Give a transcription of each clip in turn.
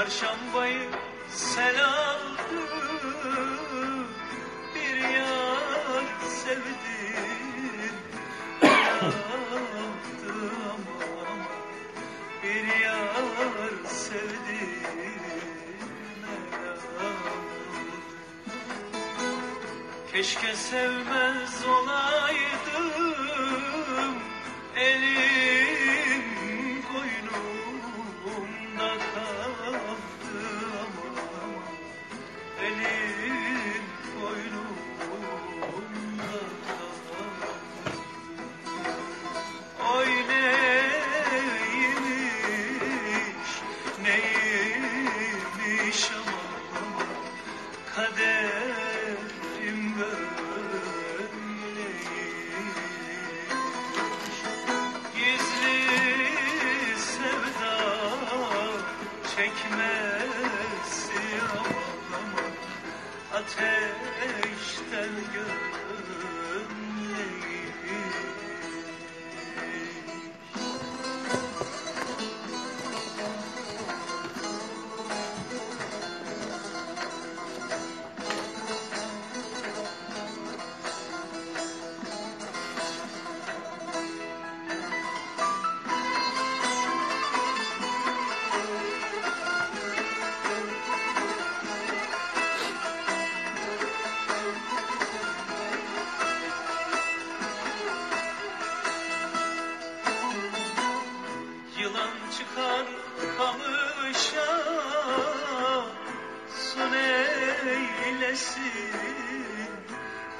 Çarşambayı sel aldı, bir yar sevdim, yaptı ama bir yar sevdim, keşke sevmez olaydım, elim koynumda kaldı ama elim koynumda kaldı. Oy neymiş, neymiş ama kaderim böyleymiş. Gizli sevda çekmesi ama ateşten gömleği. Yılan çıkar kamışa, su neylesin,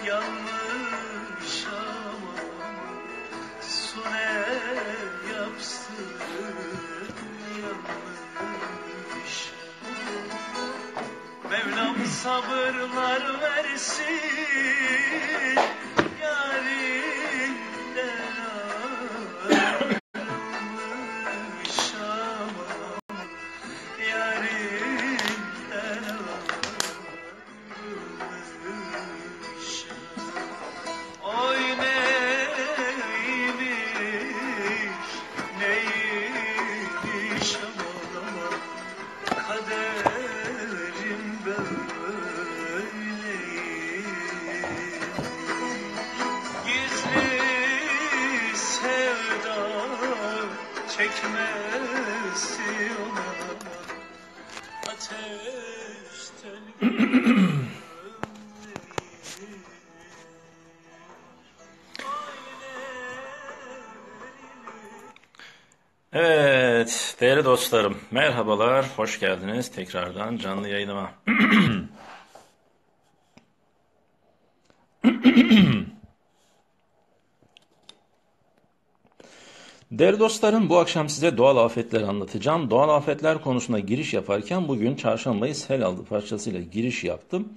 yanmış ama su ne yapsın, yanmış. Mevlam sabırlar versin, yarinden ayrılmış ama yarinden ayrılmış. Oy neymiş, neymiş ama kaderim böyleymiş. Gizli sevda çekmesi ona ateşten gömleği. Evet, değerli dostlarım, merhabalar, hoş geldiniz tekrardan canlı yayınıma. Değerli dostlarım, bu akşam size doğal afetleri anlatacağım. Doğal afetler konusuna giriş yaparken bugün Çarşambayı sel aldı parçasıyla giriş yaptım.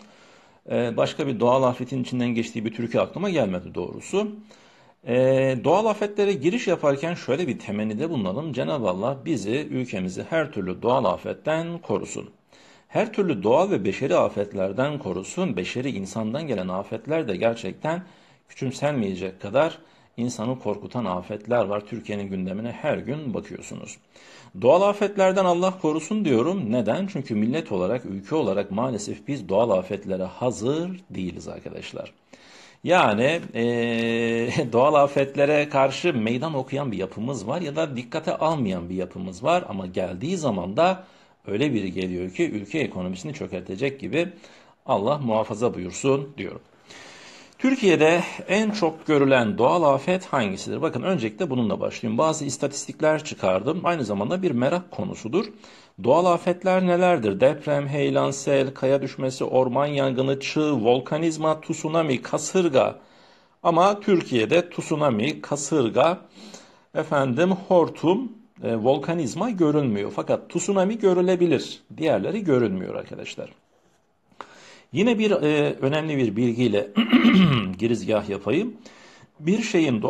Başka bir doğal afetin içinden geçtiği bir türkü aklıma gelmedi doğrusu. Doğal afetlere giriş yaparken şöyle bir temennide bulunalım. Cenab-ı Allah bizi, ülkemizi her türlü doğal afetten korusun. Her türlü doğal ve beşeri afetlerden korusun. Beşeri insandan gelen afetler de gerçekten küçümsenmeyecek kadar insanı korkutan afetler var. Türkiye'nin gündemine her gün bakıyorsunuz. Doğal afetlerden Allah korusun diyorum. Neden? Çünkü millet olarak, ülke olarak maalesef biz doğal afetlere hazır değiliz arkadaşlar. Yani doğal afetlere karşı meydan okuyan bir yapımız var ya da dikkate almayan bir yapımız var ama geldiği zaman da öyle biri geliyor ki ülke ekonomisini çökertecek gibi Allah muhafaza buyursun diyorum. Türkiye'de en çok görülen doğal afet hangisidir? Bakın öncelikle bununla başlayayım. Bazı istatistikler çıkardım. Aynı zamanda bir merak konusudur. Doğal afetler nelerdir? Deprem, heyelan, sel, kaya düşmesi, orman yangını, çığ, volkanizma, tsunami, kasırga. Ama Türkiye'de tsunami, kasırga, hortum, volkanizma görünmüyor. Fakat tsunami görülebilir. Diğerleri görünmüyor arkadaşlar. Yine bir önemli bir bilgiyle girizgah yapayım. Bir şeyin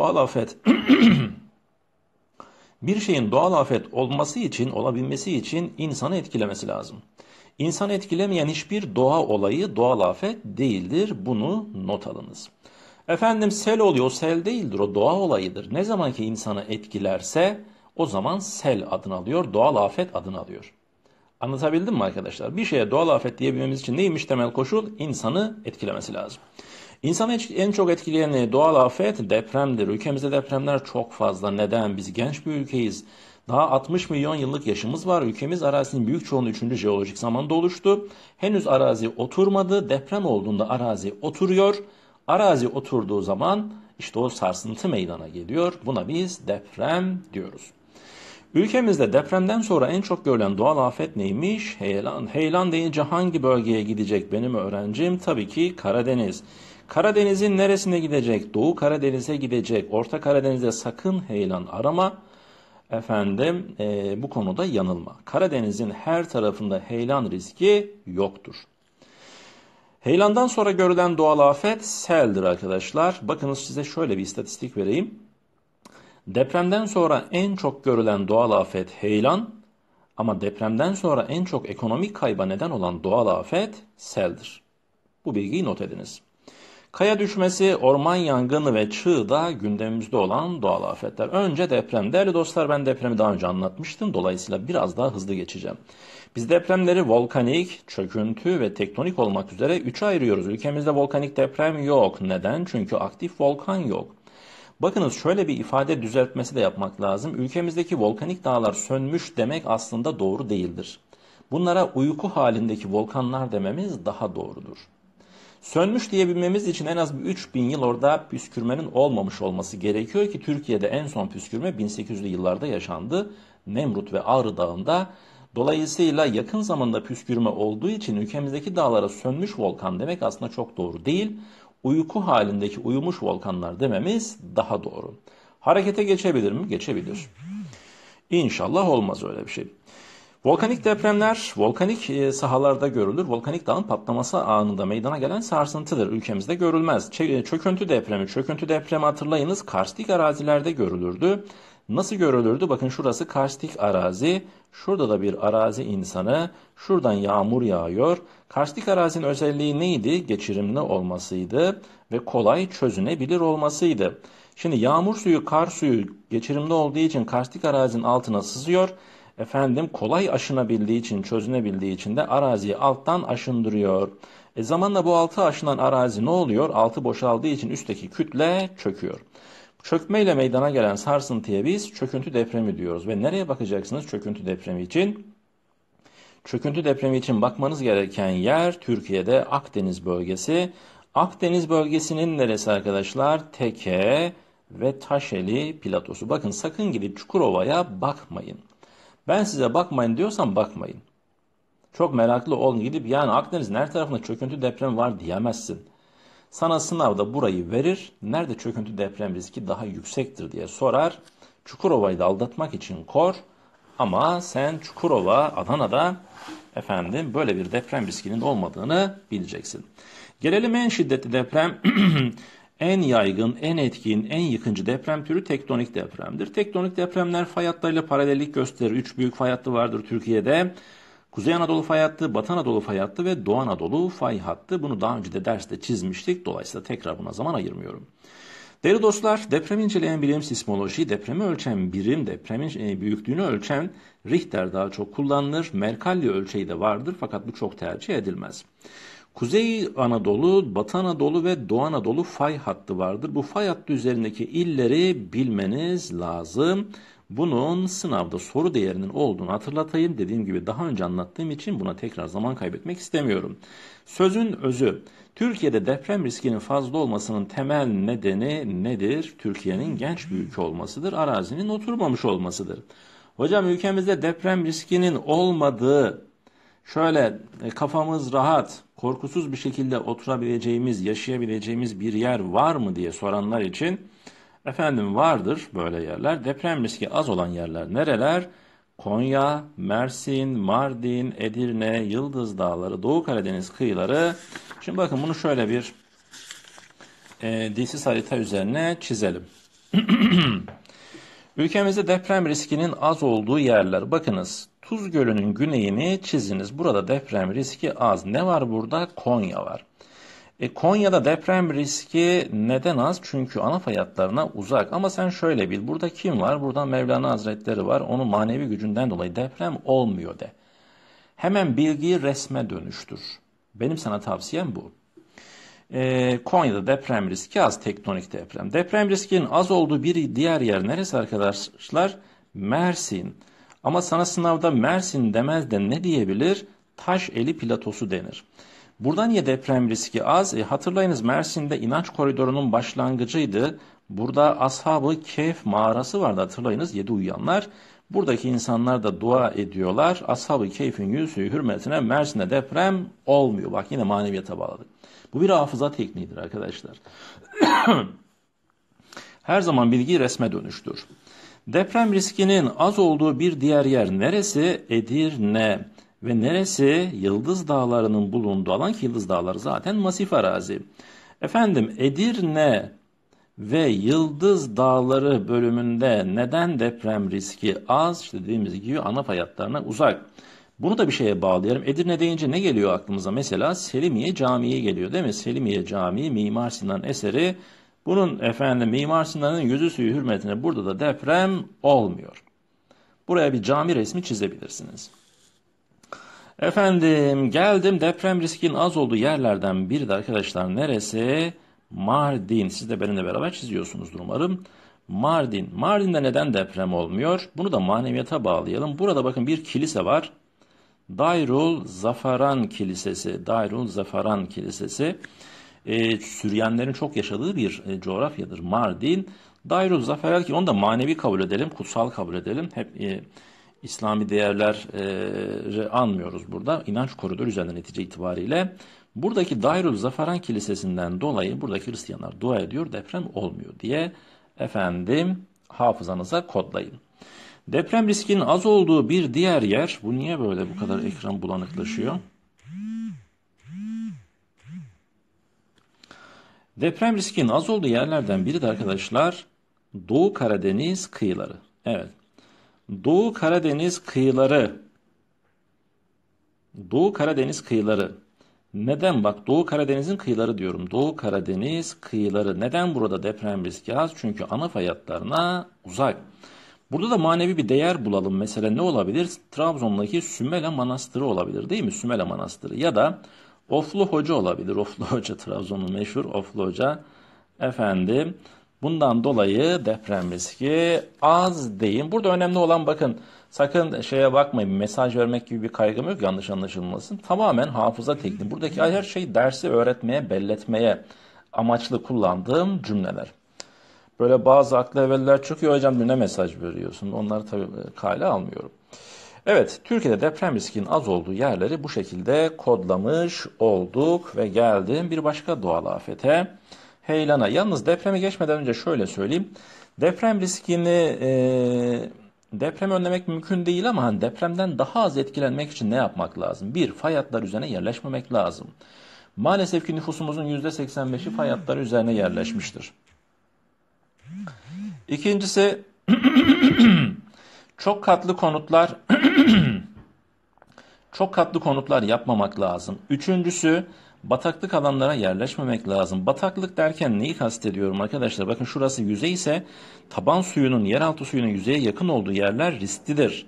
doğal afet olması için, olabilmesi için insanı etkilemesi lazım. İnsanı etkilemeyen hiçbir doğa olayı doğal afet değildir. Bunu not alınız. Sel oluyor, o sel değildir, o doğa olayıdır. Ne zaman ki insanı etkilerse o zaman sel adını alıyor, doğal afet adını alıyor. Anlatabildim mi arkadaşlar? Bir şeye doğal afet diyebilmemiz için neymiş temel koşul? İnsanı etkilemesi lazım. İnsanı en çok etkileyen doğal afet depremdir. Ülkemizde depremler çok fazla. Neden? Biz genç bir ülkeyiz. Daha 60 milyon yıllık yaşımız var. Ülkemiz arazinin büyük çoğunluğu 3. jeolojik zamanda oluştu. Henüz arazi oturmadı. Deprem olduğunda arazi oturuyor. Arazi oturduğu zaman işte o sarsıntı meydana geliyor. Buna biz deprem diyoruz. Ülkemizde depremden sonra en çok görülen doğal afet neymiş? Heyelan. Heyelan deyince hangi bölgeye gidecek benim öğrencim? Tabii ki Karadeniz. Karadeniz'in neresine gidecek? Doğu Karadeniz'e gidecek. Orta Karadeniz'e sakın heyelan arama. Efendim bu konuda yanılma. Karadeniz'in her tarafında heyelan riski yoktur. Heyelandan sonra görülen doğal afet seldir arkadaşlar. Bakınız size şöyle bir istatistik vereyim. Depremden sonra en çok görülen doğal afet heyelan ama depremden sonra en çok ekonomik kayba neden olan doğal afet seldir. Bu bilgiyi not ediniz. Kaya düşmesi, orman yangını ve çığ da gündemimizde olan doğal afetler. Önce deprem. Değerli dostlar, ben depremi daha önce anlatmıştım. Dolayısıyla biraz daha hızlı geçeceğim. Biz depremleri volkanik, çöküntü ve tektonik olmak üzere 3'e ayırıyoruz. Ülkemizde volkanik deprem yok. Neden? Çünkü aktif volkan yok. Bakınız şöyle bir ifade düzeltmesi de yapmak lazım. Ülkemizdeki volkanik dağlar sönmüş demek aslında doğru değildir. Bunlara uyku halindeki volkanlar dememiz daha doğrudur. Sönmüş diyebilmemiz için en az 3000 yıl orada püskürmenin olmamış olması gerekiyor ki Türkiye'de en son püskürme 1800'lü yıllarda yaşandı. Nemrut ve Ağrı Dağı'nda. Dolayısıyla yakın zamanda püskürme olduğu için ülkemizdeki dağlara sönmüş volkan demek aslında çok doğru değil. Uyku halindeki uyumuş volkanlar dememiz daha doğru. Harekete geçebilir mi? Geçebilir. İnşallah olmaz öyle bir şey. Volkanik depremler volkanik sahalarda görülür. Volkanik dağın patlaması anında meydana gelen sarsıntıdır. Ülkemizde görülmez. Çöküntü depremi hatırlayınız. Karstik arazilerde görülürdü. Nasıl görülürdü? Bakın şurası karstik arazi. Şurada da bir arazi insanı. Şuradan yağmur yağıyor. Karstik arazinin özelliği neydi? Geçirimli olmasıydı ve kolay çözünebilir olmasıydı. Şimdi yağmur suyu, kar suyu geçirimli olduğu için karstik arazinin altına sızıyor. Kolay aşınabildiği için, çözünebildiği için de araziyi alttan aşındırıyor. Zamanla bu altı aşınan arazi ne oluyor? Altı boşaldığı için üstteki kütle çöküyor. Çökmeyle meydana gelen sarsıntıya biz çöküntü depremi diyoruz. Ve nereye bakacaksınız çöküntü depremi için? Çöküntü depremi için bakmanız gereken yer Türkiye'de Akdeniz bölgesi. Akdeniz bölgesinin neresi arkadaşlar? Teke ve Taşeli platosu. Bakın sakın gidip Çukurova'ya bakmayın. Ben size bakmayın diyorsam bakmayın. Çok meraklı olun, gidip yani Akdeniz'in her tarafında çöküntü deprem var diyemezsin. Sana sınavda burayı verir, nerede çöküntü deprem riski daha yüksektir diye sorar. Çukurova'yı da aldatmak için kor. Ama sen Çukurova, Adana'da böyle bir deprem riskinin olmadığını bileceksin. Gelelim en şiddetli deprem. En yaygın, en etkin, en yıkıcı deprem türü tektonik depremdir. Tektonik depremler fay hatlarıyla paralellik gösterir. 3 büyük fay hattı vardır Türkiye'de. Kuzey Anadolu fay hattı, Batı Anadolu fay hattı ve Doğu Anadolu fay hattı. Bunu daha önce de derste çizmiştik. Dolayısıyla tekrar buna zaman ayırmıyorum. Değerli dostlar, depremi inceleyen bilim sismoloji, depremi ölçen birim, depremin büyüklüğünü ölçen Richter daha çok kullanılır. Mercalli ölçeği de vardır fakat bu çok tercih edilmez. Kuzey Anadolu, Batı Anadolu ve Doğu Anadolu fay hattı vardır. Bu fay hattı üzerindeki illeri bilmeniz lazım. Bunun sınavda soru değerinin olduğunu hatırlatayım. Dediğim gibi daha önce anlattığım için buna tekrar zaman kaybetmek istemiyorum. Sözün özü. Türkiye'de deprem riskinin fazla olmasının temel nedeni nedir? Türkiye'nin genç bir ülke olmasıdır. Arazinin oturmamış olmasıdır. Hocam ülkemizde deprem riskinin olmadığı, şöyle kafamız rahat, korkusuz bir şekilde oturabileceğimiz, yaşayabileceğimiz bir yer var mı diye soranlar için vardır böyle yerler. Deprem riski az olan yerler nereler? Konya, Mersin, Mardin, Edirne, Yıldız Dağları, Doğu Karadeniz kıyıları. Şimdi bakın bunu şöyle bir dilsiz harita üzerine çizelim. Ülkemizde deprem riskinin az olduğu yerler. Bakınız Tuz Gölü'nün güneyini çiziniz. Burada deprem riski az. Ne var burada? Konya var. Konya'da deprem riski neden az? Çünkü ana fay hatlarına uzak. Ama sen şöyle bil. Burada kim var? Burada Mevlana Hazretleri var. Onun manevi gücünden dolayı deprem olmuyor de. Hemen bilgiyi resme dönüştür. Benim sana tavsiyem bu. Konya'da deprem riski az, tektonik deprem. Deprem riskinin az olduğu bir diğer yer neresi arkadaşlar? Mersin. Ama sana sınavda Mersin demez de ne diyebilir? Taşeli platosu denir. Burada niye deprem riski az? Hatırlayınız, Mersin'de İnanç Koridoru'nun başlangıcıydı. Burada Ashab-ı Kehf mağarası vardı, hatırlayınız, 7 uyuyanlar. Buradaki insanlar da dua ediyorlar. Ashab-ı Kehf'in yüzüğü hürmetine Mersin'de deprem olmuyor. Bak, yine maneviyata bağladık. Bu bir hafıza tekniğidir arkadaşlar. Her zaman bilgiyi resme dönüştür. Deprem riskinin az olduğu bir diğer yer neresi? Edirne. Ve neresi? Yıldız Dağları'nın bulunduğu alan, ki Yıldız Dağları zaten masif arazi. Efendim, Edirne ve Yıldız Dağları bölümünde neden deprem riski az? İşte dediğimiz gibi ana fay hatlarına uzak. Bunu da bir şeye bağlayalım. Edirne deyince ne geliyor aklımıza? Mesela Selimiye Camii geliyor, değil mi? Selimiye Camii Mimar Sinan eseri. Bunun Mimar Sinan'ın yüzü suyu hürmetine burada da deprem olmuyor. Buraya bir cami resmi çizebilirsiniz. Geldim deprem riskinin az olduğu yerlerden biri de arkadaşlar neresi? Mardin. Siz de benimle beraber çiziyorsunuzdur umarım. Mardin. Mardin'de neden deprem olmuyor? Bunu da maneviyata bağlayalım. Burada bakın bir kilise var. Dairul Zafaran Kilisesi. Dairul Zafaran Kilisesi. Süryanlerin çok yaşadığı bir coğrafyadır Mardin. Dairul Zafaran, ki onu da manevi kabul edelim, kutsal kabul edelim. Hep İslami değerleri anmıyoruz burada. İnanç koridoru üzerinden netice itibariyle. Buradaki Dairul Zafaran Kilisesi'nden dolayı buradaki Hristiyanlar dua ediyor, deprem olmuyor diye hafızanıza kodlayın. Deprem riskinin az olduğu bir diğer yer, bu niye böyle bu kadar ekran bulanıklaşıyor? Deprem riskinin az olduğu yerlerden biri de arkadaşlar Doğu Karadeniz kıyıları. Evet. Doğu Karadeniz kıyıları. Doğu Karadeniz kıyıları. Neden? Bak, Doğu Karadeniz'in kıyıları diyorum. Doğu Karadeniz kıyıları. Neden burada deprem riski az? Çünkü ana fay hatlarına uzak. Burada da manevi bir değer bulalım. Mesela ne olabilir? Trabzon'daki Sümele Manastırı olabilir, değil mi? Sümele Manastırı. Ya da Oflu Hoca olabilir. Oflu Hoca, Trabzon'un meşhur Oflu Hoca. Bundan dolayı deprem riski az deyin. Burada önemli olan, bakın, sakın şeye bakmayın, mesaj vermek gibi bir kaygım yok, yanlış anlaşılmasın. Tamamen hafıza tekniği. Buradaki her şey dersi öğretmeye, belletmeye amaçlı kullandığım cümleler. Böyle bazı aklı evveller çıkıyor, hocam ne mesaj veriyorsun? Onları tabii kale almıyorum. Evet, Türkiye'de deprem riskinin az olduğu yerleri bu şekilde kodlamış olduk ve geldim bir başka doğal afete. Heyelan'a. Yalnız depreme geçmeden önce şöyle söyleyeyim. Deprem riskini deprem önlemek mümkün değil ama hani depremden daha az etkilenmek için ne yapmak lazım? Bir, fay hatları üzerine yerleşmemek lazım. Maalesef ki nüfusumuzun %85'i fay hatları üzerine yerleşmiştir. İkincisi çok katlı konutlar yapmamak lazım. Üçüncüsü, bataklık alanlara yerleşmemek lazım. Bataklık derken neyi kastediyorum arkadaşlar? Bakın, şurası yüzey ise taban suyunun, yeraltı suyunun yüzeye yakın olduğu yerler risklidir.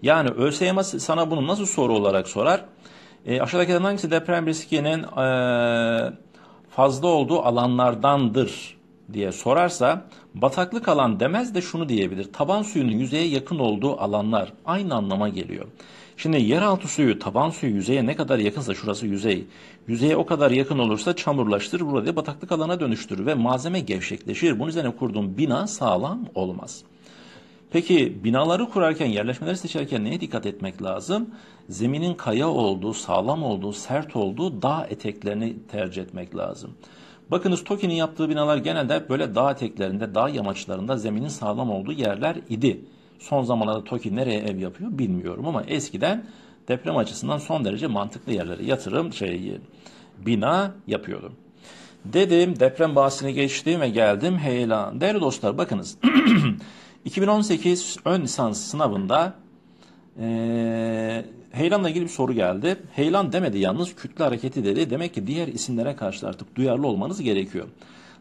Yani ÖSYM sana bunu nasıl soru olarak sorar? Aşağıdakilerden hangisi deprem riskinin fazla olduğu alanlardandır diye sorarsa, bataklık alan demez de şunu diyebilir: taban suyunun yüzeye yakın olduğu alanlar. Aynı anlama geliyor. Şimdi yeraltı suyu taban suyu yüzeye ne kadar yakınsa, şurası yüzey, yüzeye o kadar yakın olursa çamurlaştırır, burada bataklık alana dönüştürür ve malzeme gevşekleşir. Bunun üzerine kurduğum bina sağlam olmaz. Peki binaları kurarken, yerleşmeleri seçerken neye dikkat etmek lazım? Zeminin kaya olduğu, sağlam olduğu, sert olduğu dağ eteklerini tercih etmek lazım. Bakınız, TOKİ'nin yaptığı binalar genelde hep böyle dağ eteklerinde, dağ yamaçlarında zeminin sağlam olduğu yerler idi. Son zamanlarda TOKİ nereye ev yapıyor bilmiyorum ama eskiden deprem açısından son derece mantıklı yerlere bina yapıyordu. Dedim, deprem bahsine geçtim ve geldim heyelan. Değerli dostlar, bakınız 2018 ön lisans sınavında heyelanla ilgili bir soru geldi. Heyelan demedi yalnız, kütle hareketi dedi. Demek ki diğer isimlere karşı artık duyarlı olmanız gerekiyor.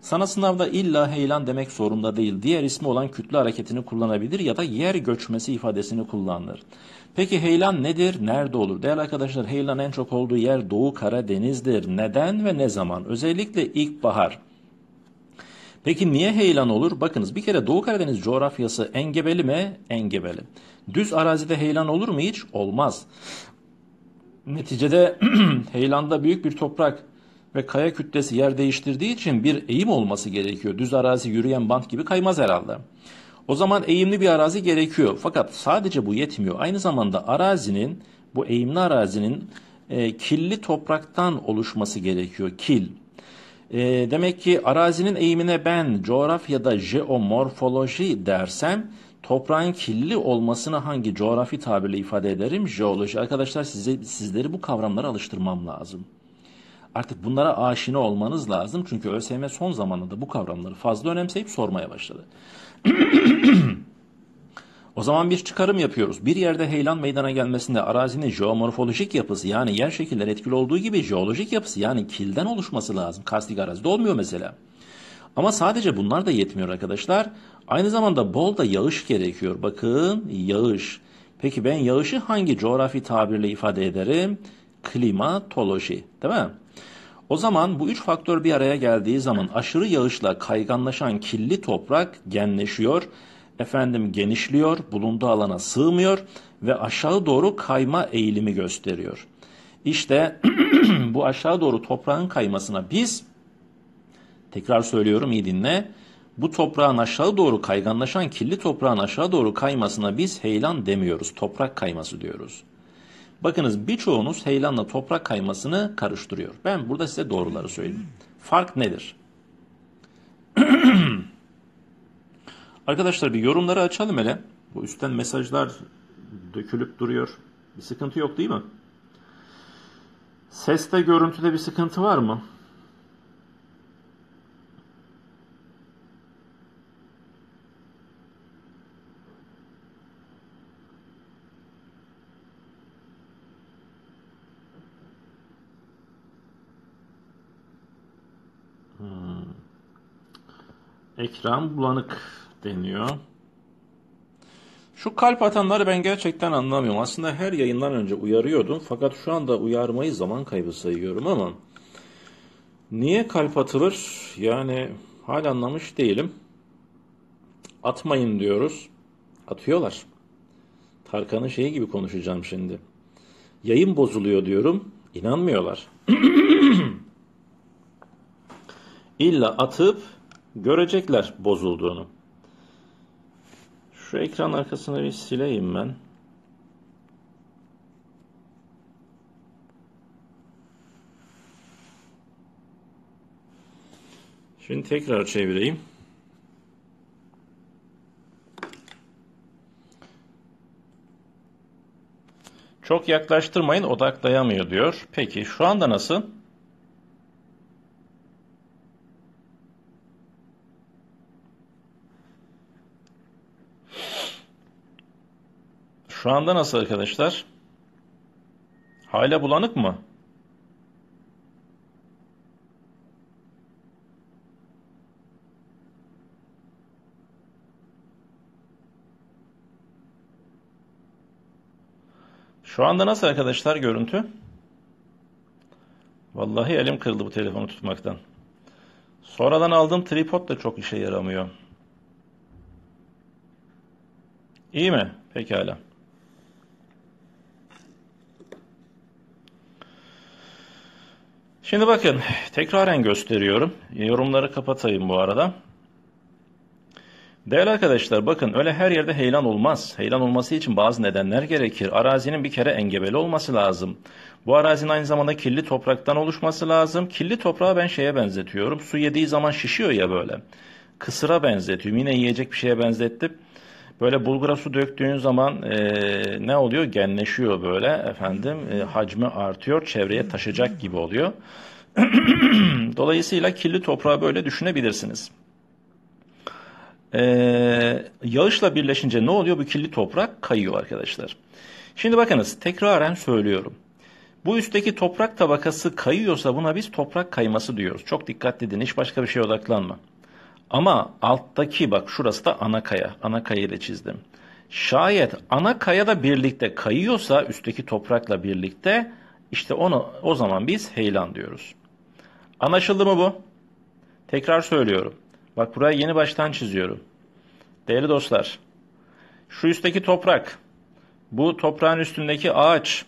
Sana sınavda illa heyelan demek zorunda değil. Diğer ismi olan kütle hareketini kullanabilir ya da yer göçmesi ifadesini kullanır. Peki heyelan nedir? Nerede olur? Değerli arkadaşlar, heyelan en çok olduğu yer Doğu Karadeniz'dir. Neden ve ne zaman? Özellikle ilkbahar. Peki niye heyelan olur? Bakınız, bir kere Doğu Karadeniz coğrafyası engebeli mi? Engebeli. Düz arazide heyelan olur mu hiç? Olmaz. Neticede heyelanda büyük bir toprak ve kaya kütlesi yer değiştirdiği için bir eğim olması gerekiyor. Düz arazi yürüyen bant gibi kaymaz herhalde. O zaman eğimli bir arazi gerekiyor. Fakat sadece bu yetmiyor. Aynı zamanda arazinin, bu eğimli arazinin killi topraktan oluşması gerekiyor. Kil. Demek ki arazinin eğimine ben coğrafyada jeomorfoloji dersem, toprağın killi olmasını hangi coğrafi tabirle ifade ederim? Jeoloji. Arkadaşlar, sizleri bu kavramlara alıştırmam lazım. Artık bunlara aşina olmanız lazım. Çünkü ÖSYM son zamanında bu kavramları fazla önemseyip sormaya başladı. O zaman bir çıkarım yapıyoruz. Bir yerde heyelan meydana gelmesinde arazinin jeomorfolojik yapısı, yani yer şekilleri etkili olduğu gibi jeolojik yapısı, yani kilden oluşması lazım. Karstik arazide olmuyor mesela. Ama sadece bunlar da yetmiyor arkadaşlar. Aynı zamanda bol da yağış gerekiyor. Bakın, yağış. Peki ben yağışı hangi coğrafi tabirle ifade ederim? Klimatoloji, değil mi? O zaman bu üç faktör bir araya geldiği zaman aşırı yağışla kayganlaşan killi toprak genleşiyor, genişliyor, bulunduğu alana sığmıyor ve aşağı doğru kayma eğilimi gösteriyor. İşte bu aşağı doğru toprağın kaymasına biz, tekrar söylüyorum, iyi dinle, bu toprağın aşağı doğru kayganlaşan killi toprağın aşağı doğru kaymasına biz heyelan demiyoruz, toprak kayması diyoruz. Bakınız, birçoğunuz heyelanla toprak kaymasını karıştırıyor. Ben burada size doğruları söyleyeyim. Fark nedir? Arkadaşlar, bir yorumları açalım hele. Bu üstten mesajlar dökülüp duruyor. Bir sıkıntı yok değil mi? Seste, görüntüde bir sıkıntı var mı? Ekran bulanık deniyor. Şu kalp atanları ben gerçekten anlamıyorum. Aslında her yayından önce uyarıyordum. Fakat şu anda uyarmayı zaman kaybı sayıyorum ama niye kalp atılır? Yani hala anlamış değilim. Atmayın diyoruz. Atıyorlar. Tarkan'ın şeyi gibi konuşacağım şimdi. Yayın bozuluyor diyorum. İnanmıyorlar. İlla atıp görecekler bozulduğunu. Şu ekran arkasını bir sileyim ben. Şimdi tekrar çevireyim. Çok yaklaştırmayın, odaklayamıyor diyor. Peki şu anda nasıl? Şu anda nasıl arkadaşlar? Hala bulanık mı? Şu anda nasıl arkadaşlar görüntü? Vallahi elim kırıldı bu telefonu tutmaktan. Sonradan aldığım tripod da çok işe yaramıyor. İyi mi? Pekala. Şimdi bakın, tekraren gösteriyorum. Yorumları kapatayım bu arada. Değerli arkadaşlar, bakın, öyle her yerde heyelan olmaz. Heyelan olması için bazı nedenler gerekir. Arazinin bir kere engebeli olması lazım. Bu arazinin aynı zamanda kirli topraktan oluşması lazım. Kirli toprağı ben şeye benzetiyorum. Su yediği zaman şişiyor ya böyle. Kısıra benzetiyorum. Yine yiyecek bir şeye benzettim. Böyle bulgura su döktüğün zaman ne oluyor? Genleşiyor böyle hacmi artıyor. Çevreye taşacak gibi oluyor. Dolayısıyla kirli toprağı böyle düşünebilirsiniz. Yağışla birleşince ne oluyor? Bu kirli toprak kayıyor arkadaşlar. Şimdi bakınız, tekraren söylüyorum. Bu üstteki toprak tabakası kayıyorsa buna biz toprak kayması diyoruz. Çok dikkatli dinle, hiç başka bir şeye odaklanma. Ama alttaki bak şurası da ana kaya. Ana kaya ile çizdim. Şayet ana kaya da birlikte kayıyorsa üstteki toprakla birlikte işte o zaman biz heyelan diyoruz. Anlaşıldı mı bu? Tekrar söylüyorum. Bak burayı yeni baştan çiziyorum. Değerli dostlar, şu üstteki toprak, bu toprağın üstündeki ağaç,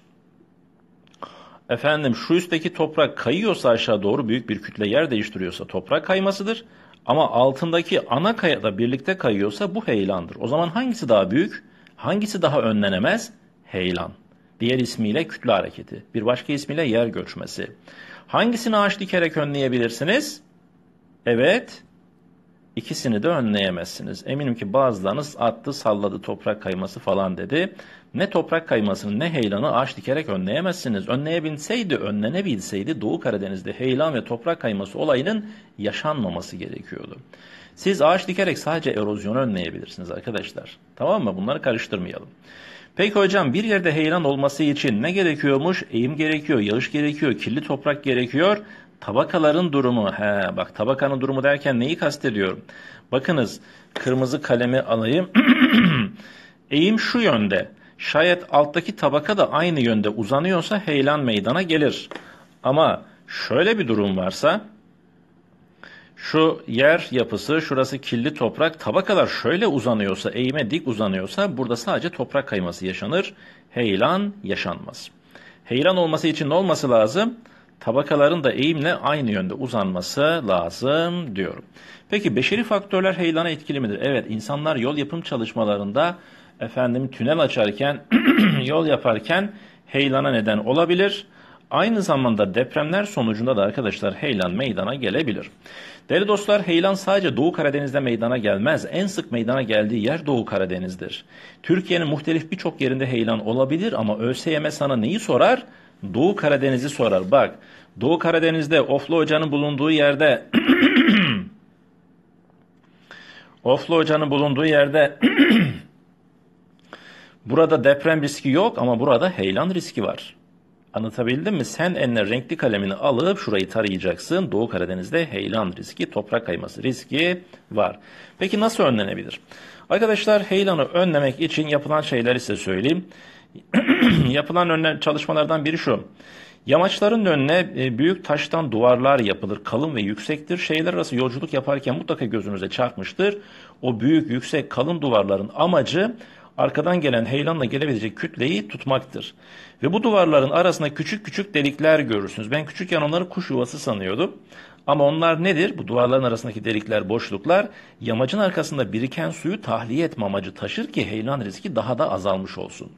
efendim şu üstteki toprak kayıyorsa aşağı doğru büyük bir kütle yer değiştiriyorsa toprak kaymasıdır. Ama altındaki ana kaya da birlikte kayıyorsa bu heyelandır. O zaman hangisi daha büyük? Hangisi daha önlenemez? Heyelan. Diğer ismiyle kütle hareketi. Bir başka ismiyle yer göçmesi. Hangisini ağaç dikerek önleyebilirsiniz? Evet, ikisini de önleyemezsiniz. Eminim ki bazılarınız attı, salladı, toprak kayması falan dedi. Ne toprak kaymasını ne heyelanı ağaç dikerek önleyemezsiniz. Önlenebilseydi Doğu Karadeniz'de heyelan ve toprak kayması olayının yaşanmaması gerekiyordu. Siz ağaç dikerek sadece erozyonu önleyebilirsiniz arkadaşlar. Tamam mı? Bunları karıştırmayalım. Peki hocam, bir yerde heyelan olması için ne gerekiyormuş? Eğim gerekiyor, yağış gerekiyor, kirli toprak gerekiyor. Tabakaların durumu. Bak tabakanın durumu derken neyi kastediyorum? Bakınız, kırmızı kalemi alayım. Eğim şu yönde. Şayet alttaki tabaka da aynı yönde uzanıyorsa heyelan meydana gelir. Ama şöyle bir durum varsa, şu yer yapısı, şurası kirli toprak, tabakalar şöyle uzanıyorsa, eğime dik uzanıyorsa burada sadece toprak kayması yaşanır. Heyelan yaşanmaz. Heyelan olması için ne olması lazım? Tabakaların da eğimle aynı yönde uzanması lazım diyorum. Peki beşeri faktörler heyelana etkili midir? Evet, insanlar yol yapım çalışmalarında tünel açarken, yol yaparken heyelana neden olabilir. Aynı zamanda depremler sonucunda da arkadaşlar heyelan meydana gelebilir. Değerli dostlar, heyelan sadece Doğu Karadeniz'de meydana gelmez. En sık meydana geldiği yer Doğu Karadeniz'dir. Türkiye'nin muhtelif birçok yerinde heyelan olabilir ama ÖSYM sana neyi sorar? Doğu Karadeniz'i sorar. Bak, Doğu Karadeniz'de Oflu Hoca'nın bulunduğu yerde burada deprem riski yok ama burada heyelan riski var. Anlatabildim mi? Sen eline renkli kalemini alıp şurayı tarayacaksın. Doğu Karadeniz'de heyelan riski, toprak kayması riski var. Peki nasıl önlenebilir? Arkadaşlar, heyelanı önlemek için yapılan şeyleri size söyleyeyim. Yapılan çalışmalardan biri şu. Yamaçların önüne büyük taştan duvarlar yapılır. Kalın ve yüksektir. Şehirler arası yolculuk yaparken mutlaka gözünüze çarpmıştır. O büyük, yüksek, kalın duvarların amacı arkadan gelen heyelanla gelebilecek kütleyi tutmaktır. Ve bu duvarların arasında küçük küçük delikler görürsünüz. Ben küçükken onları kuş yuvası sanıyordum. Ama onlar nedir? Bu duvarların arasındaki delikler, boşluklar yamacın arkasında biriken suyu tahliye etme amacı taşır ki heyelan riski daha da azalmış olsun.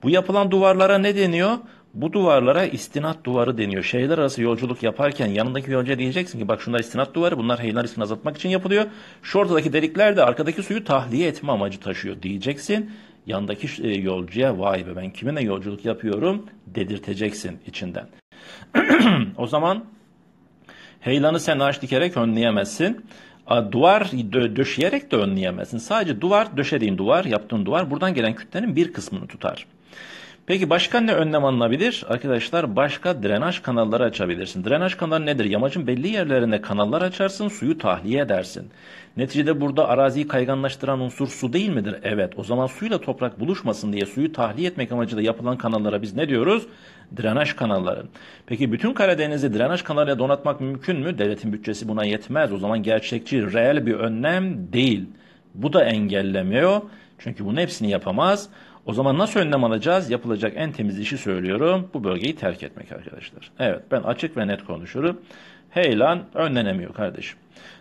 Bu yapılan duvarlara ne deniyor? Bu duvarlara istinat duvarı deniyor. Şehirler arası yolculuk yaparken yanındaki yolcuya diyeceksin ki bak şunlar istinat duvarı, bunlar heyelan riskini azaltmak için yapılıyor. Şu ortadaki delikler de arkadaki suyu tahliye etme amacı taşıyor diyeceksin. Yandaki yolcuya vay be ben kiminle yolculuk yapıyorum dedirteceksin içinden. O zaman heyelanı sen ağaç dikerek önleyemezsin. Duvar döşeyerek de önleyemezsin. Sadece duvar, döşediğin duvar, yaptığın duvar buradan gelen kütlenin bir kısmını tutar. Peki başka ne önlem alınabilir? Arkadaşlar, başka drenaj kanalları açabilirsin. Drenaj kanalı nedir? Yamacın belli yerlerinde kanallar açarsın, suyu tahliye edersin. Neticede burada araziyi kayganlaştıran unsur su değil midir? Evet. O zaman suyla toprak buluşmasın diye suyu tahliye etmek amacıyla yapılan kanallara biz ne diyoruz? Drenaj kanalları. Peki bütün Karadeniz'i drenaj kanalıyla donatmak mümkün mü? Devletin bütçesi buna yetmez. O zaman gerçekçi, reel bir önlem değil. Bu da engellemiyor. Çünkü bunun hepsini yapamaz. O zaman nasıl önlem alacağız? Yapılacak en temiz işi söylüyorum. Bu bölgeyi terk etmek arkadaşlar. Evet, ben açık ve net konuşurum. Heyelan önlenemiyor kardeşim.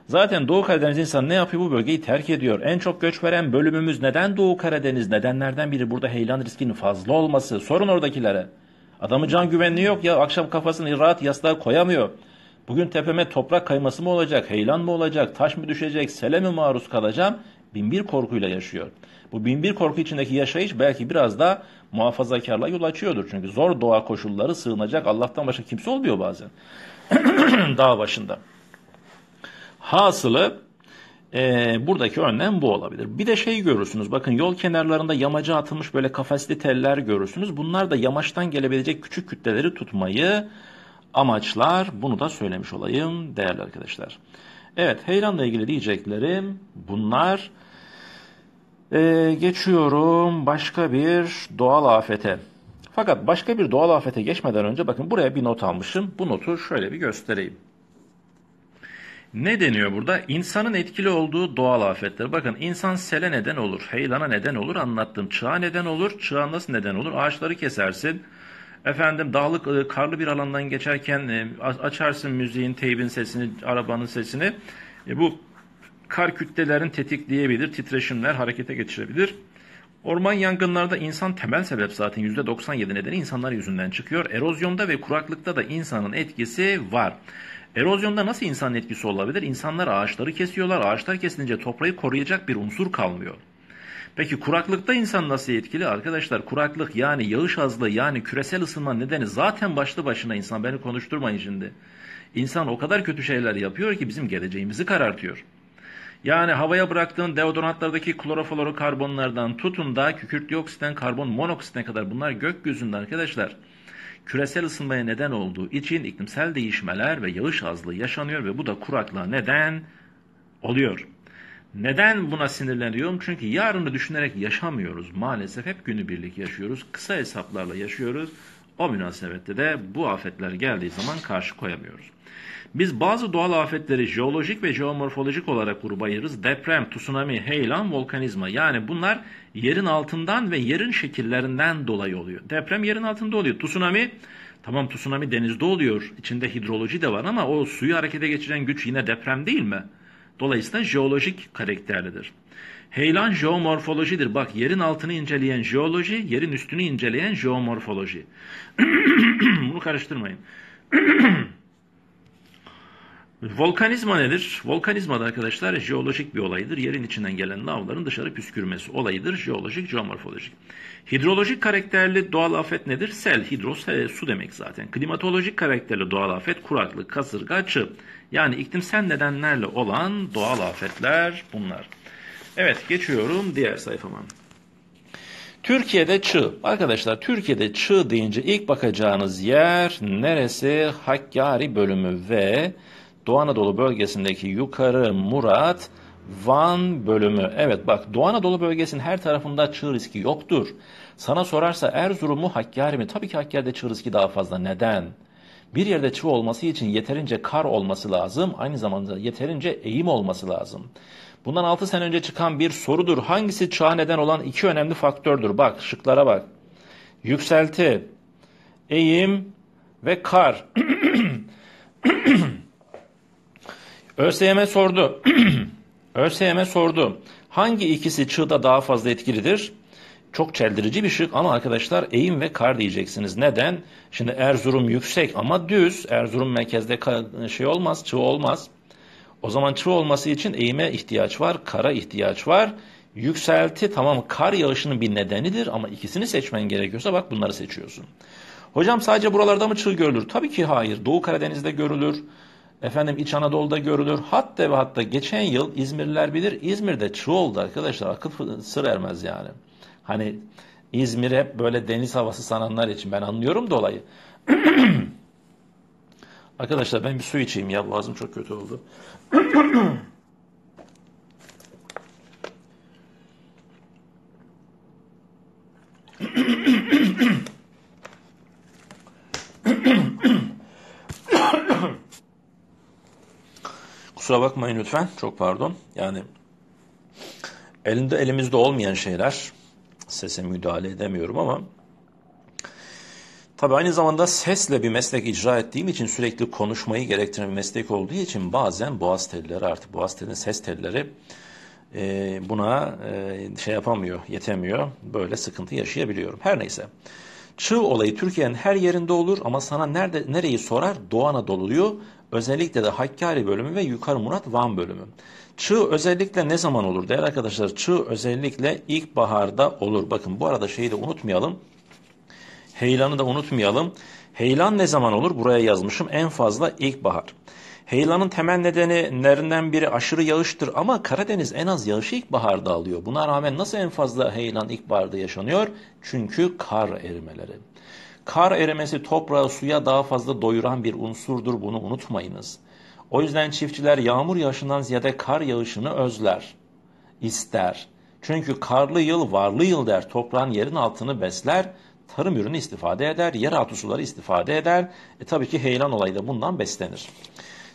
Zaten Doğu Karadeniz insanı ne yapıyor? Bu bölgeyi terk ediyor. En çok göç veren bölümümüz neden Doğu Karadeniz? Nedenlerden biri burada heyelan riskinin fazla olması. Sorun oradakilere. Adamın can güvenliği yok ya. Akşam kafasını rahat yastığa koyamıyor. Bugün tepeme toprak kayması mı olacak? Heyelan mı olacak? Taş mı düşecek? Sele mi maruz kalacağım? Binbir korkuyla yaşıyor. Bu binbir korku içindeki yaşayış belki biraz da muhafazakarlığa yol açıyordur. Çünkü zor doğa koşulları sığınacak Allah'tan başka kimse olmuyor bazen. Dağ başında. Hasılı Buradaki önlem bu olabilir. Bir de şey görürsünüz. Bakın yol kenarlarında yamaca atılmış böyle kafesli teller görürsünüz. Bunlar da yamaçtan gelebilecek küçük kütleleri tutmayı amaçlar. Bunu da söylemiş olayım değerli arkadaşlar. Evet, heyelanla ilgili diyeceklerim bunlar. Geçiyorum başka bir doğal afete. Fakat başka bir doğal afete geçmeden önce bakın buraya bir not almışım. Bu notu şöyle bir göstereyim. Ne deniyor burada? İnsanın etkili olduğu doğal afetler. Bakın insan sele neden olur, heyelana neden olur, anlattım. Çığa neden olur, çığa nasıl neden olur? Ağaçları kesersin. Efendim dağlık, karlı bir alandan geçerken açarsın müziğin, teybin sesini, arabanın sesini. Bu kar kütlelerin tetikleyebilir, titreşimler harekete geçirebilir. Orman yangınlarda insan temel sebep zaten %97 nedeni insanlar yüzünden çıkıyor. Erozyonda ve kuraklıkta da insanın etkisi var. Erozyonda nasıl insanın etkisi olabilir? İnsanlar ağaçları kesiyorlar. Ağaçlar kesilince toprağı koruyacak bir unsur kalmıyor. Peki kuraklıkta insan nasıl etkili? Arkadaşlar kuraklık yani yağış azlığı yani küresel ısınma nedeni zaten başlı başına insan. Beni konuşturmayın şimdi. İnsan o kadar kötü şeyler yapıyor ki bizim geleceğimizi karartıyor. Yani havaya bıraktığın deodorantlardaki kloroflorokarbonlardan tutun da kükürt dioksitten karbon monoksitine kadar bunlar gökyüzünde arkadaşlar. Küresel ısınmaya neden olduğu için iklimsel değişmeler ve yağış azlığı yaşanıyor ve bu da kuraklığa neden oluyor. Neden buna sinirleniyorum? Çünkü yarını düşünerek yaşamıyoruz. Maalesef hep günübirlik yaşıyoruz. Kısa hesaplarla yaşıyoruz. O münasebette de bu afetler geldiği zaman karşı koyamıyoruz. Biz bazı doğal afetleri jeolojik ve jeomorfolojik olarak gruba ayırırız. Deprem, tsunami, heyelan, volkanizma. Yani bunlar yerin altından ve yerin şekillerinden dolayı oluyor. Deprem yerin altında oluyor. Tsunami, tamam tsunami denizde oluyor. İçinde hidroloji de var ama o suyu harekete geçiren güç yine deprem değil mi? Dolayısıyla jeolojik karakterlidir. Heyelan jeomorfolojidir. Bak yerin altını inceleyen jeoloji, yerin üstünü inceleyen jeomorfoloji. Bunu karıştırmayın. Volkanizma nedir? Volkanizma da arkadaşlar jeolojik bir olaydır. Yerin içinden gelen lavların dışarı püskürmesi olayıdır. Jeolojik, jeomorfolojik. Hidrolojik karakterli doğal afet nedir? Sel, hidros, su demek zaten. Klimatolojik karakterli doğal afet kuraklık, kasırga, çığ. Yani iklimsel nedenlerle olan doğal afetler bunlar. Evet geçiyorum diğer sayfama. Türkiye'de çığ. Arkadaşlar Türkiye'de çığ deyince ilk bakacağınız yer neresi? Hakkari bölümü ve Doğu Anadolu bölgesindeki Yukarı Murat, Van bölümü. Evet bak Doğu Anadolu bölgesinin her tarafında çığ riski yoktur. Sana sorarsa Erzurum mu Hakkari mi? Tabii ki Hakkari'de çığ riski daha fazla. Neden? Bir yerde çığ olması için yeterince kar olması lazım. Aynı zamanda yeterince eğim olması lazım. Bundan 6 sene önce çıkan bir sorudur. Hangisi çağa neden olan iki önemli faktördür? Bak şıklara bak. Yükselti, eğim ve kar. ÖSYM sordu. ÖSYM sordu. Hangi ikisi çığda daha fazla etkilidir? Çok çeldirici bir şık ama arkadaşlar eğim ve kar diyeceksiniz. Neden? Şimdi Erzurum yüksek ama düz. Erzurum merkezde şey olmaz, çığ olmaz. O zaman çığ olması için eğime ihtiyaç var, kara ihtiyaç var. Yükselti tamam kar yağışının bir nedenidir ama ikisini seçmen gerekiyorsa bak bunları seçiyorsun. Hocam sadece buralarda mı çığ görülür? Tabii ki hayır. Doğu Karadeniz'de görülür. Efendim İç Anadolu'da görülür. Hatta ve hatta geçen yıl İzmirliler bilir İzmir'de çığ oldu arkadaşlar. Akıl sır ermez yani. Hani İzmir hep böyle deniz havası sananlar için ben anlıyorum da olayı. Arkadaşlar ben bir su içeyim ya boğazım çok kötü oldu. Kusura bakmayın lütfen. Çok pardon. Yani elimizde olmayan şeyler. Sese müdahale edemiyorum ama tabii aynı zamanda sesle bir meslek icra ettiğim için sürekli konuşmayı gerektiren bir meslek olduğu için bazen boğaz telleri artık boğaz telinin ses telleri buna şey yapamıyor, yetemiyor. Böyle sıkıntı yaşayabiliyorum. Her neyse. Çığ olayı Türkiye'nin her yerinde olur ama sana nereyi sorar? Doğu Anadolu'yu, özellikle de Hakkari bölümü ve Yukarı Murat Van bölümü. Çığ özellikle ne zaman olur değerli arkadaşlar? Çığ özellikle ilkbaharda olur. Bakın bu arada şeyi de unutmayalım. Heyelanı da unutmayalım. Heyelan ne zaman olur? Buraya yazmışım. En fazla ilkbahar. Heyelanın temel nedenlerinden biri aşırı yağıştır ama Karadeniz en az yağışı ilkbaharda alıyor. Buna rağmen nasıl en fazla heyelan ilkbaharda yaşanıyor? Çünkü kar erimeleri. Kar erimesi toprağı suya daha fazla doyuran bir unsurdur, bunu unutmayınız. O yüzden çiftçiler yağmur yağışından ziyade kar yağışını özler, ister. Çünkü karlı yıl varlı yıl der, toprağın yerin altını besler, tarım ürünü istifade eder, yeraltı suları istifade eder. Tabii ki heyelan olayı da bundan beslenir.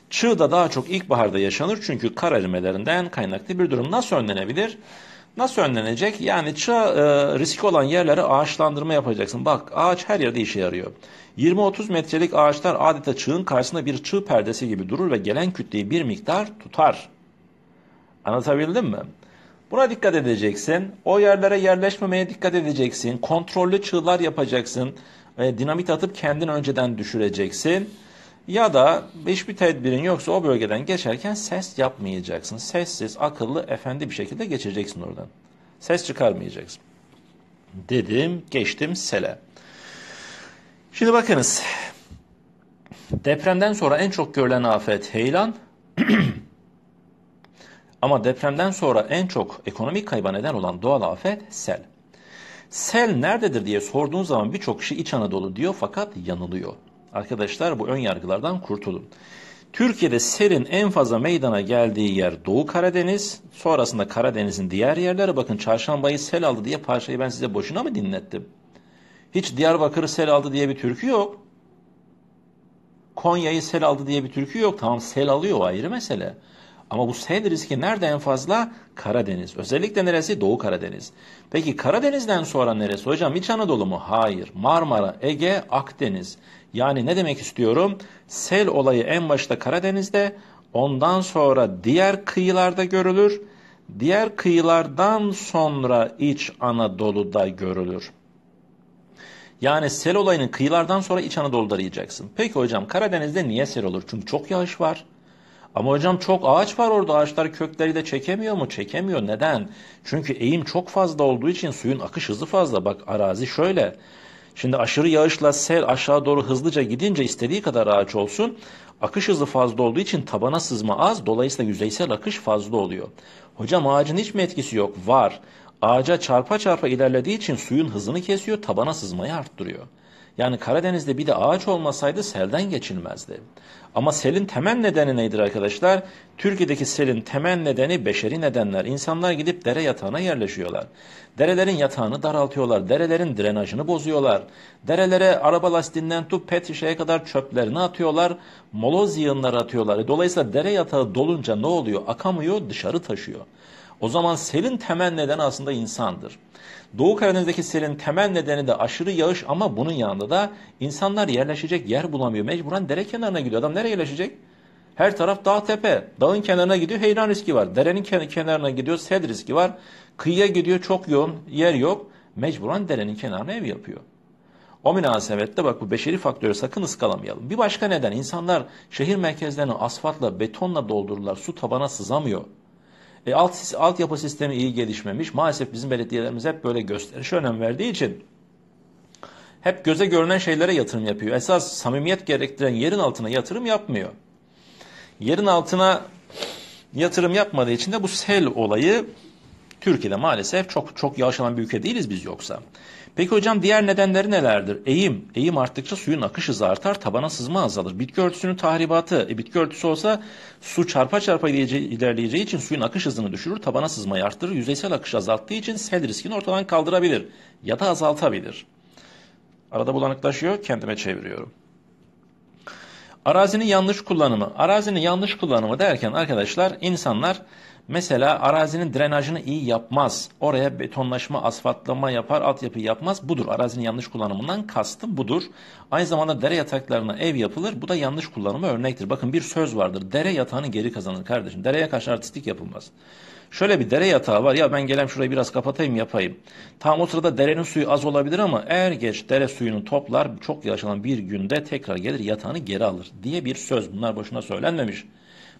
Çığ da daha çok ilkbaharda yaşanır çünkü kar erimelerinden kaynaklı bir durum. Nasıl önlenebilir? Nasıl önlenecek? Yani çığ riski olan yerlere ağaçlandırma yapacaksın. Bak ağaç her yerde işe yarıyor. 20-30 metrelik ağaçlar adeta çığın karşısında bir çığ perdesi gibi durur ve gelen kütleyi bir miktar tutar. Anlatabildim mi? Buna dikkat edeceksin. O yerlere yerleşmemeye dikkat edeceksin. Kontrollü çığlar yapacaksın. Dinamit atıp kendini önceden düşüreceksin. Ya da hiçbir tedbirin yoksa o bölgeden geçerken ses yapmayacaksın. Sessiz, akıllı, efendi bir şekilde geçeceksin oradan. Ses çıkarmayacaksın. Dedim, geçtim sele. Şimdi bakınız. Depremden sonra en çok görülen afet heyelan. Ama depremden sonra en çok ekonomik kayba neden olan doğal afet sel. Sel nerededir diye sorduğun zaman birçok kişi İç Anadolu diyor fakat yanılıyor. Arkadaşlar bu ön yargılardan kurtulun. Türkiye'de selin en fazla meydana geldiği yer Doğu Karadeniz, sonrasında Karadeniz'in diğer yerleri. Bakın Çarşambayı sel aldı diye parçayı ben size boşuna mı dinlettim? Hiç Diyarbakır'ı sel aldı diye bir türkü yok. Konya'yı sel aldı diye bir türkü yok. Tamam sel alıyor, o ayrı mesele. Ama bu sel riski nerede en fazla? Karadeniz. Özellikle neresi? Doğu Karadeniz. Peki Karadeniz'den sonra neresi? Hocam İç Anadolu mu? Hayır. Marmara, Ege, Akdeniz. Yani ne demek istiyorum? Sel olayı en başta Karadeniz'de, ondan sonra diğer kıyılarda görülür. Diğer kıyılardan sonra İç Anadolu'da görülür. Yani sel olayının kıyılardan sonra İç Anadolu'da arayacaksın. Peki hocam Karadeniz'de niye sel olur? Çünkü çok yağış var. Ama hocam çok ağaç var orada. Ağaçlar kökleri de çekemiyor mu? Çekemiyor. Neden? Çünkü eğim çok fazla olduğu için suyun akış hızı fazla. Bak arazi şöyle. Şimdi aşırı yağışla sel aşağı doğru hızlıca gidince istediği kadar ağaç olsun. Akış hızı fazla olduğu için tabana sızma az. Dolayısıyla yüzeysel akış fazla oluyor. Hocam ağacın hiç mi etkisi yok? Var. Ağaca çarpa çarpa ilerlediği için suyun hızını kesiyor. Tabana sızmayı arttırıyor. Yani Karadeniz'de bir de ağaç olmasaydı selden geçilmezdi. Ama selin temel nedeni nedir arkadaşlar? Türkiye'deki selin temel nedeni beşeri nedenler. İnsanlar gidip dere yatağına yerleşiyorlar. Derelerin yatağını daraltıyorlar. Derelerin drenajını bozuyorlar. Derelere araba lastiğinden tut pet şişeye kadar çöplerini atıyorlar. Moloz yığınları atıyorlar. Dolayısıyla dere yatağı dolunca ne oluyor? Akamıyor, dışarı taşıyor. O zaman selin temel nedeni aslında insandır. Doğu Karadeniz'deki selin temel nedeni de aşırı yağış ama bunun yanında da insanlar yerleşecek yer bulamıyor. Mecburen dere kenarına gidiyor. Adam nereye yerleşecek? Her taraf dağ tepe. Dağın kenarına gidiyor, heyelan riski var. Derenin kenarına gidiyor, sel riski var. Kıyıya gidiyor, çok yoğun yer yok. Mecburen derenin kenarına ev yapıyor. O münasebetle bak bu beşeri faktörü sakın ıskalamayalım. Bir başka neden insanlar şehir merkezlerini asfaltla, betonla doldururlar. Su tabana sızamıyor. Altyapı sistemi iyi gelişmemiş. Maalesef bizim belediyelerimiz hep böyle gösterişe önem verdiği için hep göze görünen şeylere yatırım yapıyor. Esas samimiyet gerektiren yerin altına yatırım yapmıyor. Yerin altına yatırım yapmadığı için de bu sel olayı Türkiye'de maalesef çok yağışlanan bir ülke değiliz biz yoksa. Peki hocam diğer nedenleri nelerdir? Eğim. Eğim arttıkça suyun akış hızı artar, tabana sızma azalır. Bitki örtüsünün tahribatı. Bitki örtüsü olsa su çarpa çarpa ilerleyeceği için suyun akış hızını düşürür, tabana sızmayı arttırır. Yüzeysel akış azalttığı için sel riskini ortadan kaldırabilir ya da azaltabilir. Arada bulanıklaşıyor, kendime çeviriyorum. Arazinin yanlış kullanımı. Arazinin yanlış kullanımı derken arkadaşlar insanlar mesela arazinin drenajını iyi yapmaz. Oraya betonlaşma, asfaltlama yapar, altyapı yapmaz. Budur. Arazinin yanlış kullanımından kastım budur. Aynı zamanda dere yataklarına ev yapılır. Bu da yanlış kullanıma örnektir. Bakın bir söz vardır. Dere yatağını geri kazanır kardeşim. Dereye karşı artistik yapılmaz. Şöyle bir dere yatağı var. Ya ben gelem şurayı biraz kapatayım yapayım. Tam o sırada derenin suyu az olabilir ama er geç dere suyunu toplar. Çok yaşanan bir günde tekrar gelir yatağını geri alır diye bir söz. Bunlar boşuna söylenmemiş.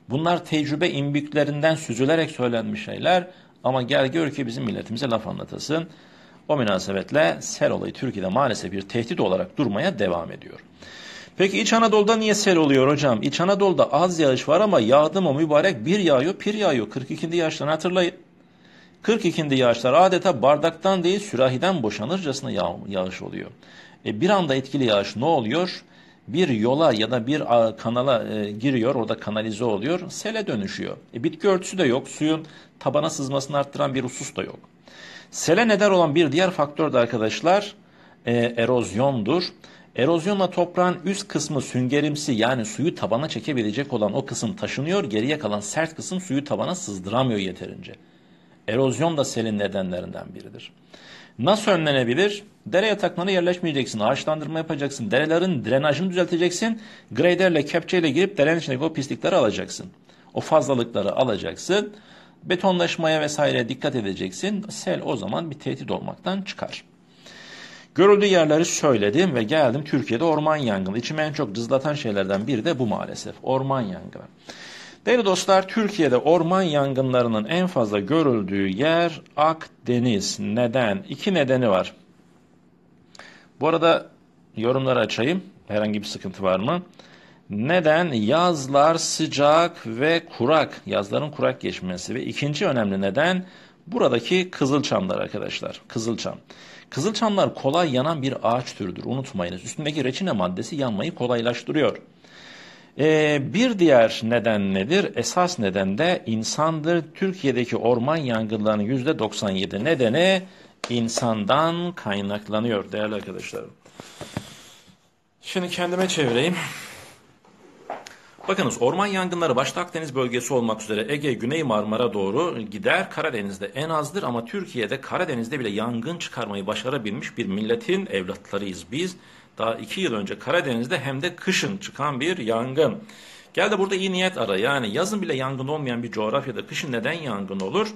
Bunlar tecrübe imbüklerinden süzülerek söylenmiş şeyler. Ama gel gör ki bizim milletimize laf anlatasın. O münasebetle sel olayı Türkiye'de maalesef bir tehdit olarak durmaya devam ediyor. Peki İç Anadolu'da niye sel oluyor hocam? İç Anadolu'da az yağış var ama yağdı mı mübarek bir yağıyor, pir yağıyor. 42. yağışları hatırlayın. 42. yağışlar adeta bardaktan değil sürahiden boşanırcasına yağış oluyor. Bir anda etkili yağış ne oluyor? Bir yola ya da bir kanala giriyor, orada kanalize oluyor, sele dönüşüyor. Bitki örtüsü de yok, suyun tabana sızmasını arttıran bir husus da yok. Sele neden olan bir diğer faktör de arkadaşlar erozyondur. Erozyonla toprağın üst kısmı süngerimsi yani suyu tabana çekebilecek olan o kısım taşınıyor, geriye kalan sert kısım suyu tabana sızdıramıyor yeterince. Erozyon da selin nedenlerinden biridir. Nasıl önlenebilir? Dere yataklarına yerleşmeyeceksin, ağaçlandırma yapacaksın, derelerin drenajını düzelteceksin, graderle, kepçeyle girip derenin içindeki o pislikleri alacaksın. O fazlalıkları alacaksın, betonlaşmaya vesaire dikkat edeceksin, sel o zaman bir tehdit olmaktan çıkar. Görüldüğü yerleri söyledim ve geldim Türkiye'de orman yangını. İçimi en çok cızlatan şeylerden biri de bu maalesef, orman yangını. Değerli dostlar, Türkiye'de orman yangınlarının en fazla görüldüğü yer Akdeniz. Neden? İki nedeni var. Bu arada yorumları açayım. Herhangi bir sıkıntı var mı? Neden? Yazlar sıcak ve kurak. Yazların kurak geçmesi ve ikinci önemli neden buradaki kızılçamlar arkadaşlar. Kızılçam. Kızılçamlar kolay yanan bir ağaç türüdür. Unutmayınız. Üstündeki reçine maddesi yanmayı kolaylaştırıyor. Bir diğer neden nedir? Esas neden de insandır. Türkiye'deki orman yangınlarının %97 nedeni insandan kaynaklanıyor değerli arkadaşlarım. Şimdi kendime çevireyim. Bakınız orman yangınları başta Akdeniz bölgesi olmak üzere Ege, Güney Marmara doğru gider. Karadeniz'de en azdır ama Türkiye'de Karadeniz'de bile yangın çıkarmayı başarabilmiş bir milletin evlatlarıyız biz. Daha 2 yıl önce Karadeniz'de hem de kışın çıkan bir yangın. Gel de burada iyi niyet ara. Yani yazın bile yangın olmayan bir coğrafyada kışın neden yangın olur?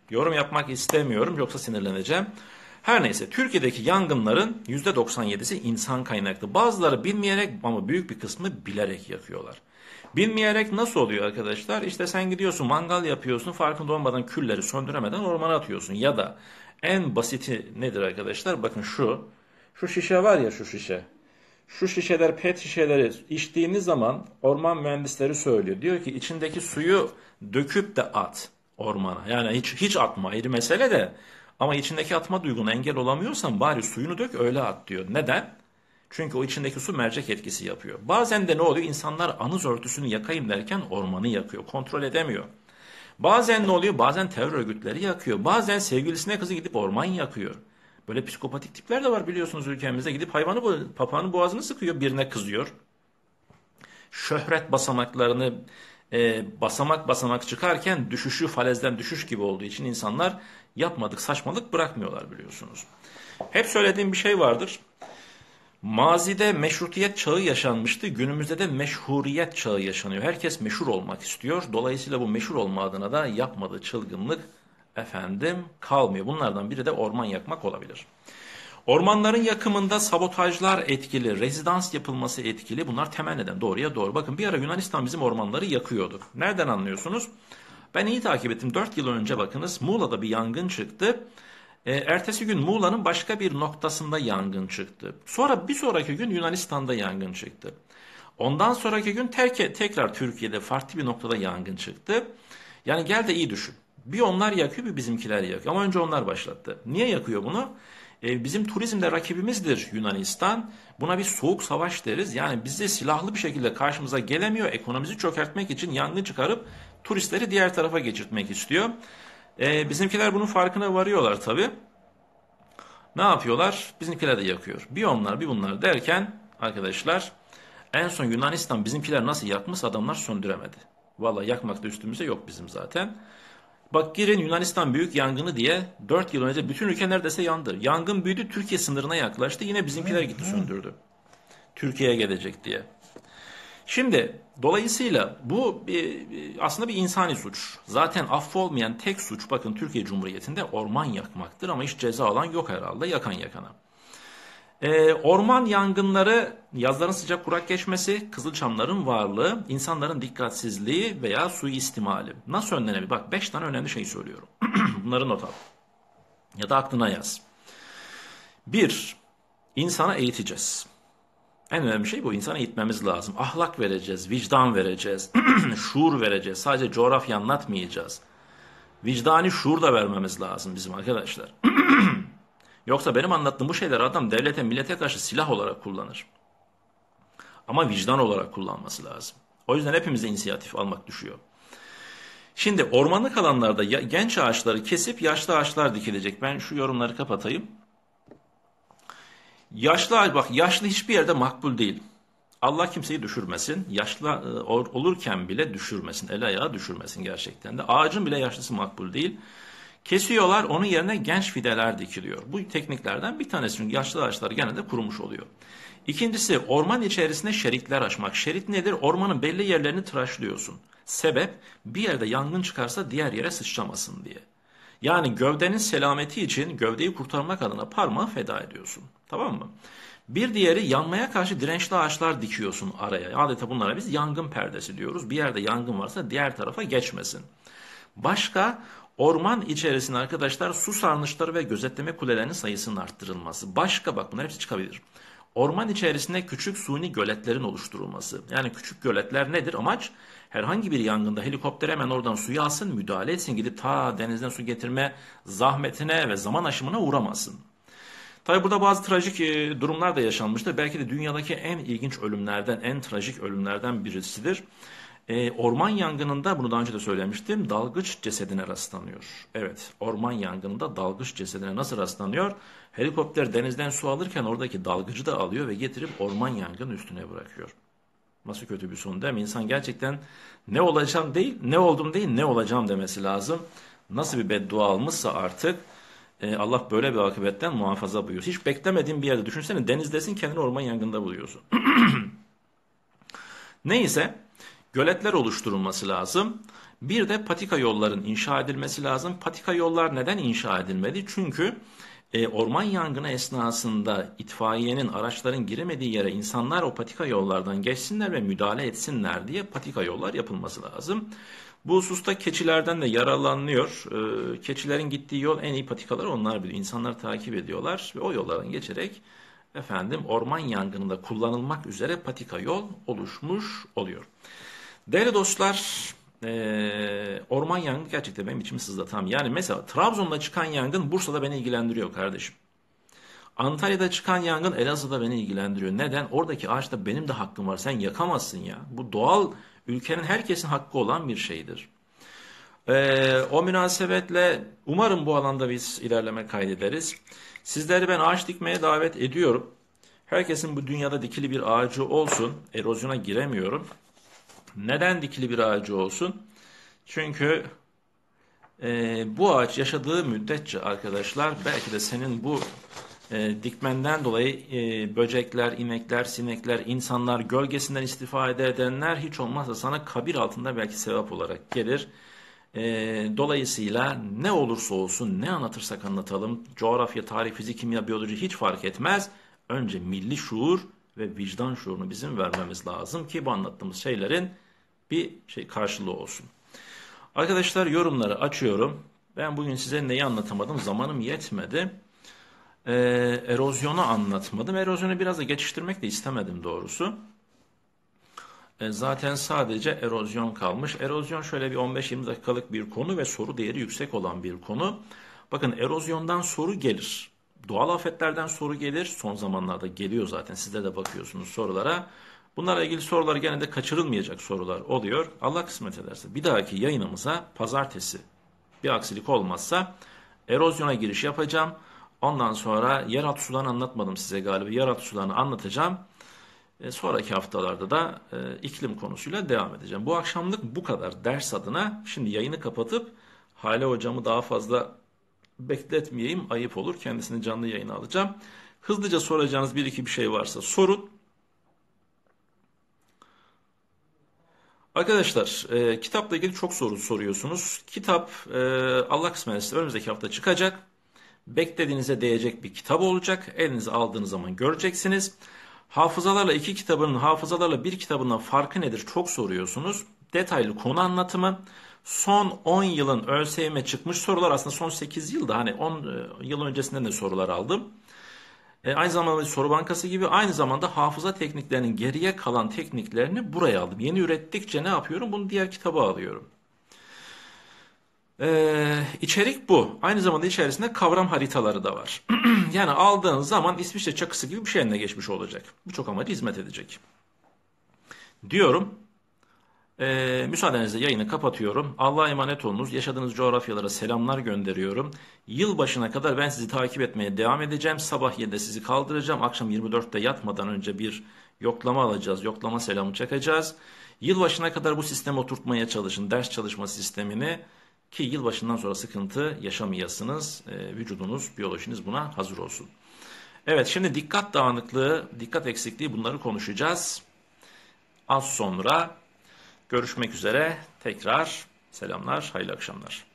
Yorum yapmak istemiyorum yoksa sinirleneceğim. Her neyse Türkiye'deki yangınların %97'si insan kaynaklı. Bazıları bilmeyerek ama büyük bir kısmı bilerek yakıyorlar. Bilmeyerek nasıl oluyor arkadaşlar? İşte sen gidiyorsun mangal yapıyorsun farkında olmadan külleri söndüremeden ormana atıyorsun. Ya da en basiti nedir arkadaşlar? Bakın şu şişe var ya şu şişe. Şu şişeler pet şişeleri içtiğiniz zaman orman mühendisleri söylüyor. Diyor ki içindeki suyu döküp de at ormana. Yani hiç atma ayrı mesele de. Ama içindeki atma duyguna engel olamıyorsan bari suyunu dök öyle at diyor. Neden? Çünkü o içindeki su mercek etkisi yapıyor. Bazen de ne oluyor? İnsanlar anız örtüsünü yakayım derken ormanı yakıyor. Kontrol edemiyor. Bazen ne oluyor? Bazen terör örgütleri yakıyor. Bazen sevgilisine kızı gidip orman yakıyor. Böyle psikopatik tipler de var biliyorsunuz ülkemizde. Gidip papağanın boğazını sıkıyor, birine kızıyor. Şöhret basamaklarını basamak basamak çıkarken düşüşü falezden düşüş gibi olduğu için insanlar yapmadık saçmalık bırakmıyorlar biliyorsunuz. Hep söylediğim bir şey vardır. Mazide meşrutiyet çağı yaşanmıştı. Günümüzde de meşhuriyet çağı yaşanıyor. Herkes meşhur olmak istiyor. Dolayısıyla bu meşhur olma adına da yapmadığı çılgınlık kalmıyor. Bunlardan biri de orman yakmak olabilir. Ormanların yakımında sabotajlar etkili, rezidans yapılması etkili. Bunlar temel neden. Doğruya doğru. Bakın bir ara Yunanistan bizim ormanları yakıyordu. Nereden anlıyorsunuz? Ben iyi takip ettim. 4 yıl önce bakınız Muğla'da bir yangın çıktı. Ertesi gün Muğla'nın başka bir noktasında yangın çıktı. Sonra bir sonraki gün Yunanistan'da yangın çıktı. Ondan sonraki gün tekrar Türkiye'de farklı bir noktada yangın çıktı. Yani gel de iyi düşün. Bir onlar yakıyor bir bizimkiler yakıyor. Ama önce onlar başlattı. Niye yakıyor bunu? Bizim turizmde rakibimizdir Yunanistan. Buna bir soğuk savaş deriz. Yani bizi silahlı bir şekilde karşımıza gelemiyor. Ekonomimizi çökertmek için yangın çıkarıp turistleri diğer tarafa geçirtmek istiyor. Bizimkiler bunun farkına varıyorlar tabii. Ne yapıyorlar? Bizimkiler de yakıyor. Bir onlar bir bunlar derken arkadaşlar en son Yunanistan bizimkiler nasıl yakmış adamlar söndüremedi. Vallahi yakmak da üstümüze yok bizim zaten. Bak girin Yunanistan büyük yangını diye 4 yıl önce bütün ülke neredeyse yandı. Yangın büyüdü Türkiye sınırına yaklaştı yine bizimkiler gitti söndürdü. Türkiye'ye gelecek diye. Şimdi dolayısıyla bu aslında bir insani suç. Zaten affolmayan tek suç bakın Türkiye Cumhuriyeti'nde orman yakmaktır ama hiç ceza alan yok herhalde yakan yakana. Orman yangınları, yazların sıcak kurak geçmesi, kızılçamların varlığı, insanların dikkatsizliği veya suistimali. Nasıl önlenebilir? Bak 5 tane önemli şey söylüyorum. Bunları not al. Ya da aklına yaz. 1. İnsana eğiteceğiz. En önemli şey bu. İnsana eğitmemiz lazım. Ahlak vereceğiz, vicdan vereceğiz, şuur vereceğiz. Sadece coğrafya anlatmayacağız. Vicdani şuur da vermemiz lazım bizim arkadaşlar. Yoksa benim anlattığım bu şeyler adam devlete, millete karşı silah olarak kullanır. Ama vicdan olarak kullanması lazım. O yüzden hepimize inisiyatif almak düşüyor. Şimdi ormanlık alanlarda genç ağaçları kesip yaşlı ağaçlar dikilecek. Ben şu yorumları kapatayım. Yaşlı ağaç, bak, yaşlı hiçbir yerde makbul değil. Allah kimseyi düşürmesin. Yaşlı olurken bile düşürmesin. El ayağı düşürmesin gerçekten de. Ağacın bile yaşlısı makbul değil. Kesiyorlar, onun yerine genç fideler dikiliyor. Bu tekniklerden bir tanesi, çünkü yaşlı ağaçlar genelde kurumuş oluyor. İkincisi, orman içerisinde şeritler açmak. Şerit nedir? Ormanın belli yerlerini tıraşlıyorsun. Sebep, bir yerde yangın çıkarsa diğer yere sıçramasın diye. Yani gövdenin selameti için gövdeyi kurtarmak adına parmağı feda ediyorsun. Tamam mı? Bir diğeri, yanmaya karşı dirençli ağaçlar dikiyorsun araya. Adeta bunlara biz yangın perdesi diyoruz. Bir yerde yangın varsa diğer tarafa geçmesin. Başka, orman içerisinde arkadaşlar su sarnıçları ve gözetleme kulelerinin sayısının arttırılması. Başka, bak, bunlar hepsi çıkabilir. Orman içerisinde küçük suni göletlerin oluşturulması. Yani küçük göletler nedir? Amaç, herhangi bir yangında helikopter hemen oradan suyu alsın, müdahale etsin, gidip ta denizden su getirme zahmetine ve zaman aşımına uğramasın. Tabi burada bazı trajik durumlar da yaşanmıştır. Belki de dünyadaki en ilginç ölümlerden, en trajik ölümlerden birisidir. Orman yangınında, bunu daha önce de söylemiştim, dalgıç cesedine rastlanıyor. Evet, orman yangınında dalgıç cesedine nasıl rastlanıyor? Helikopter denizden su alırken oradaki dalgıcı da alıyor ve getirip orman yangının üstüne bırakıyor. Nasıl kötü bir son, değil mi? İnsan gerçekten ne olacağım değil, ne oldum değil, ne olacağım demesi lazım. Nasıl bir beddua almışsa artık Allah böyle bir akıbetten muhafaza buyuruyor. Hiç beklemediğin bir yerde, düşünsene, denizdesin, kendini orman yangında buluyorsun. Neyse, göletler oluşturulması lazım. Bir de patika yolların inşa edilmesi lazım. Patika yollar neden inşa edilmedi? Çünkü orman yangını esnasında itfaiyenin, araçların giremediği yere insanlar o patika yollardan geçsinler ve müdahale etsinler diye patika yollar yapılması lazım. Bu hususta keçilerden de yararlanılıyor. Keçilerin gittiği yol, en iyi patikaları onlar biliyor. İnsanlar takip ediyorlar ve o yollardan geçerek orman yangınında kullanılmak üzere patika yol oluşmuş oluyor. Değerli dostlar, orman yangını gerçekten benim içimi sızlatan. Yani mesela Trabzon'da çıkan yangın Bursa'da beni ilgilendiriyor kardeşim. Antalya'da çıkan yangın Elazığ'da beni ilgilendiriyor. Neden? Oradaki ağaçta benim de hakkım var. Sen yakamazsın ya. Bu doğal, ülkenin, herkesin hakkı olan bir şeydir. O münasebetle umarım bu alanda biz ilerleme kaydederiz. Sizleri ben ağaç dikmeye davet ediyorum. Herkesin bu dünyada dikili bir ağacı olsun. Erozyona giremiyorum. Neden dikili bir ağacı olsun? Çünkü bu ağaç yaşadığı müddetçe arkadaşlar, belki de senin bu dikmenden dolayı böcekler, inekler, sinekler, insanlar, gölgesinden istifade edenler hiç olmazsa sana kabir altında belki sevap olarak gelir. Dolayısıyla ne olursa olsun, ne anlatırsak anlatalım, coğrafya, tarih, fizik, kimya, biyoloji hiç fark etmez. Önce milli şuur ve vicdan şuurunu bizim vermemiz lazım ki bu anlattığımız şeylerin bir karşılığı olsun. Arkadaşlar, yorumları açıyorum. Ben bugün size neyi anlatamadım? Zamanım yetmedi. Erozyonu anlatmadım. Erozyonu biraz da geçiştirmek de istemedim doğrusu. Zaten sadece erozyon kalmış. Erozyon şöyle bir 15-20 dakikalık bir konu ve soru değeri yüksek olan bir konu. Bakın, erozyondan soru gelir. Doğal afetlerden soru gelir. Son zamanlarda geliyor zaten. Sizler de bakıyorsunuz sorulara. Bunlarla ilgili sorular gene de kaçırılmayacak sorular oluyor. Allah kısmet ederse bir dahaki yayınımıza pazartesi, bir aksilik olmazsa, erozyona giriş yapacağım. Ondan sonra yeraltı sularını anlatmadım size galiba. Yeraltı sularını anlatacağım. Sonraki haftalarda da iklim konusuyla devam edeceğim. Bu akşamlık bu kadar ders adına. Şimdi yayını kapatıp Hale hocamı daha fazla bekletmeyeyim. Ayıp olur. Kendisini canlı yayına alacağım. Hızlıca soracağınız bir iki bir şey varsa sorun. Arkadaşlar, kitapla ilgili çok soru soruyorsunuz. Kitap Allah kısmet ederse önümüzdeki hafta çıkacak. Beklediğinize değecek bir kitap olacak. Elinize aldığınız zaman göreceksiniz. Hafızalarla bir kitabının farkı nedir? Çok soruyorsunuz. Detaylı konu anlatımı. Son 10 yılın ÖSYM'e çıkmış sorular, aslında son 8 yılda, hani 10 yıl öncesinden de sorular aldım. Aynı zamanda bir soru bankası gibi, aynı zamanda hafıza tekniklerinin geriye kalan tekniklerini buraya aldım. Yeni ürettikçe ne yapıyorum? Bunu diğer kitaba alıyorum. İçerik bu. Aynı zamanda içerisinde kavram haritaları da var. Yani aldığın zaman İsviçre çakısı gibi bir şey eline geçmiş olacak. Birçok amacı hizmet edecek. Diyorum. Müsaadenizle yayını kapatıyorum. Allah'a emanet olunuz. Yaşadığınız coğrafyalara selamlar gönderiyorum. Yılbaşına kadar ben sizi takip etmeye devam edeceğim. Sabah 7'de sizi kaldıracağım. Akşam 24'te yatmadan önce bir yoklama alacağız. Yoklama selamı çakacağız. Yılbaşına kadar bu sistemi oturtmaya çalışın. Ders çalışma sistemini, ki yılbaşından sonra sıkıntı yaşamayasınız. Vücudunuz, biyolojiniz buna hazır olsun. Evet, şimdi dikkat dağınıklığı, dikkat eksikliği, bunları konuşacağız. Az sonra görüşmek üzere. Tekrar selamlar, hayırlı akşamlar.